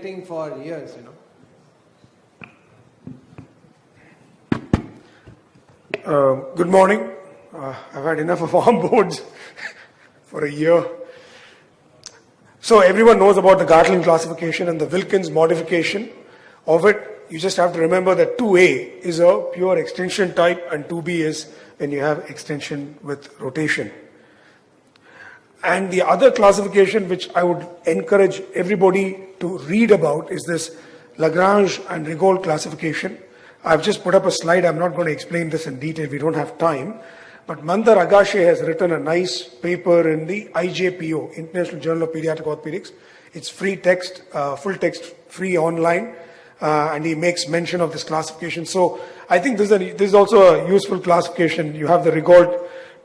For years, Good morning. I've had enough of arm boards for a year. So everyone knows about the Gartland classification and the Wilkins modification of it. You just have to remember that 2A is a pure extension type and 2B is when you have extension with rotation. And the other classification which I would encourage everybody to read about is this Lagrange and Rigaud classification. I've just put up a slide. I'm not going to explain this in detail. We don't have time. But Mandar Agashe has written a nice paper in the IJPO, International Journal of Pediatric Orthopedics. It's free text, full text, free online. And he makes mention of this classification. So I think this is also a useful classification. You have the Rigaud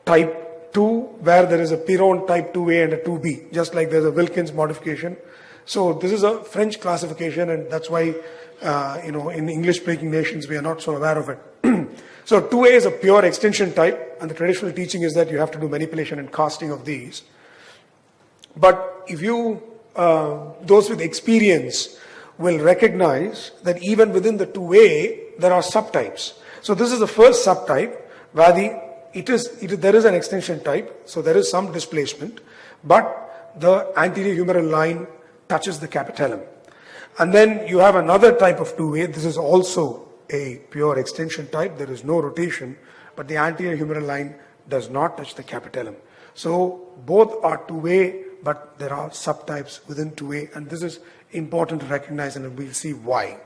type 2, where there is a Piron type 2A and a 2B, just like there's a Wilkins modification. So this is a French classification, and that's why, in English-speaking nations, we are not so aware of it. So 2A is a pure extension type, and the traditional teaching is that you have to do manipulation and casting of these. But if you, those with experience, will recognize that even within the 2A, there are subtypes. So this is the first subtype, where there is an extension type, so there is some displacement, but the anterior humeral line touches the capitellum. And then you have another type of 2A. This is also a pure extension type. There is no rotation, but the anterior humeral line does not touch the capitellum. So both are 2A, but there are subtypes within 2A, and this is important to recognize, and we'll see why.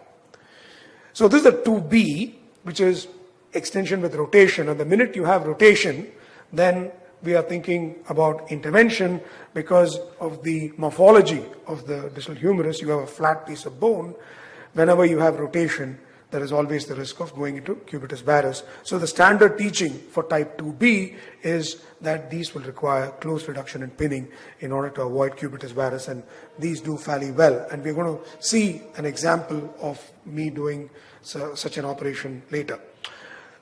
So this is a 2B, which is extension with rotation, and the minute you have rotation, then we are thinking about intervention because of the morphology of the distal humerus. You have a flat piece of bone. Whenever you have rotation, there is always the risk of going into cubitus varus. So the standard teaching for type 2B is that these will require close reduction and pinning in order to avoid cubitus varus, and these do fairly well. And we're going to see an example of me doing such an operation later.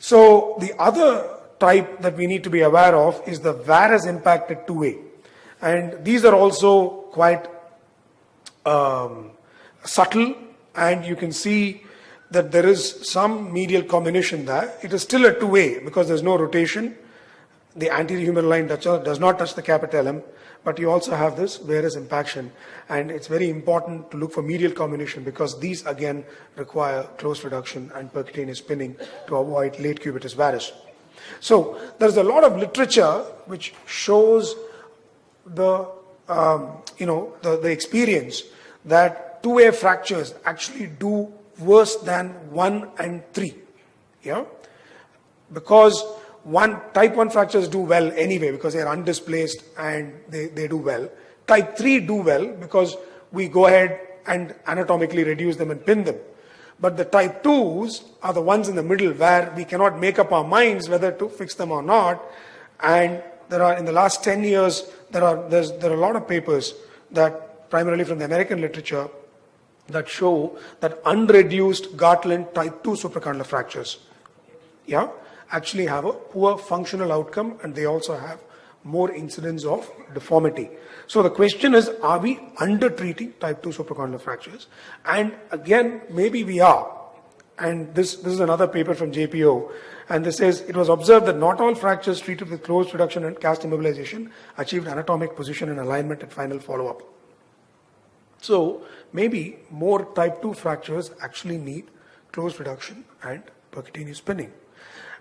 So the other type that we need to be aware of is the varus impacted 2A. And these are also quite subtle, and you can see that there is some medial combination there. It is still a 2A because there's no rotation. The anterior humeral line does not touch the capitellum, but you also have this varus impaction, and it's very important to look for medial combination because these again require close reduction and percutaneous pinning to avoid late cubitus varus. So there's a lot of literature which shows the experience that 2A fractures actually do worse than 1 and 3, because type 1 fractures do well anyway because they are undisplaced and they do well. Type 3 do well because we go ahead and anatomically reduce them and pin them. But the type 2s are the ones in the middle where we cannot make up our minds whether to fix them or not. And there are, in the last 10 years, there are a lot of papers that, primarily from the American literature, that show that unreduced Gartland type 2 supracondylar fractures, actually have a poor functional outcome, and they also have more incidence of deformity. So the question is, are we under-treating type 2 supracondylar fractures? And again, maybe we are. And this is another paper from JPO, and this says, it was observed that not all fractures treated with closed reduction and cast immobilization achieved anatomic position and alignment at final follow-up. So maybe more type 2 fractures actually need closed reduction and percutaneous pinning.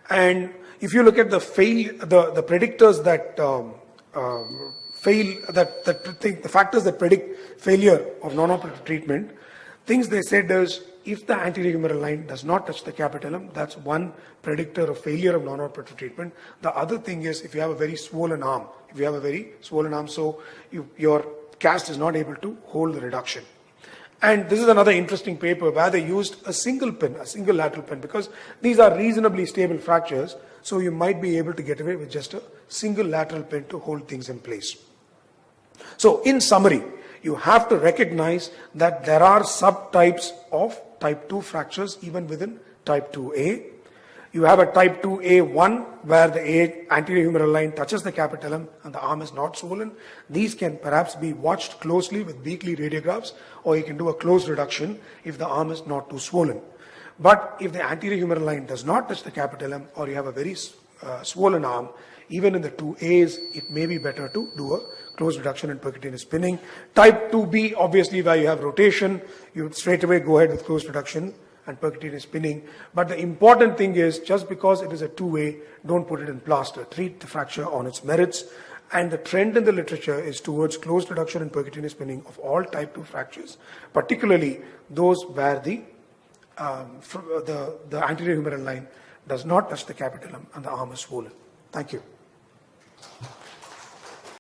And if you look at the predictors that the factors that predict failure of non-operative treatment, things they said is, if the anterior humeral line does not touch the capitellum, that's one predictor of failure of non-operative treatment. The other thing is, if you have a very swollen arm, so your cast is not able to hold the reduction. And this is another interesting paper where they used a single lateral pin, because these are reasonably stable fractures, so you might be able to get away with just a single lateral pin to hold things in place. So in summary, you have to recognize that there are subtypes of type 2 fractures even within type 2A. You have a type 2A1 where the anterior humeral line touches the capitellum and the arm is not swollen. These can perhaps be watched closely with weekly radiographs, or you can do a closed reduction if the arm is not too swollen. But if the anterior humeral line does not touch the capitellum, or you have a very swollen arm, even in the 2As, it may be better to do a closed reduction and percutaneous spinning. Type 2B, obviously, where you have rotation, you would straight away go ahead with closed reduction and percutaneous spinning. But the important thing is, just because it is a 2A, don't put it in plaster. Treat the fracture on its merits. And the trend in the literature is towards closed reduction and percutaneous spinning of all type 2 fractures, particularly those where the anterior humeral line does not touch the capitellum and the arm is swollen. Thank you.